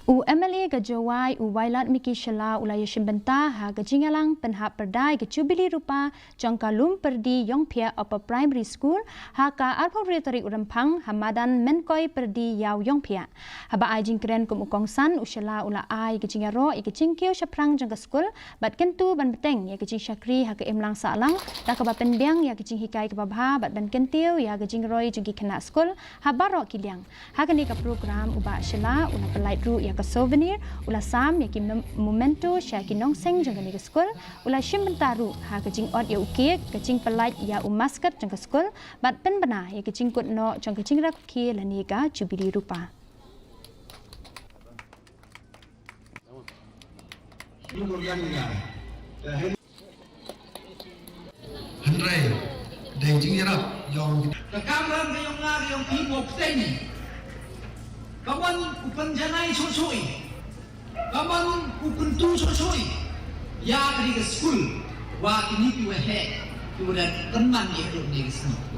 U MLA ke Jawai u Wailat Miki Shala ulaya Shimbenta ha ke Jingalang penhap perdai ke Jubilee Rupa jangka Loompyrdi Iongphiah Upper Primary School ha ka Arphoretari Urampang Hamadan Menkoi Perdi Yau Iongphiah haba ai jingkren kum ukong san ushala ula ai ke Jingaro ke Jingkeu Shaprang jangka school bat kentu ban beteng ya ke Jing Shakri ha ke Emlang Salang da ke ba penbiang ya ke Jing Hikai ke babha bat ban kentiu ya ke Jingroi jengki kena school haba ro kiliang ha ke ni ka program uba shala una pelait ru ya ke souvenir ulah sam ya ki momento sya ki nongseng jang ni ke skul ulah shimbentaru ha ke jing ot ya ukek ke jing pelait ya umaskat jang ke skul bat pen bana ya ke jing kut no jang ke Jingrakhe la ni ka Jubilee Rupa Henry dan Jingrakhe yang Kakamran kayong nga kayong pimok teni. Kaman upan janay sosoy. Kaman upan tu sosoy. Ya kari ke school. Wa kini piwa he. Kemudian teman dia belum di sini.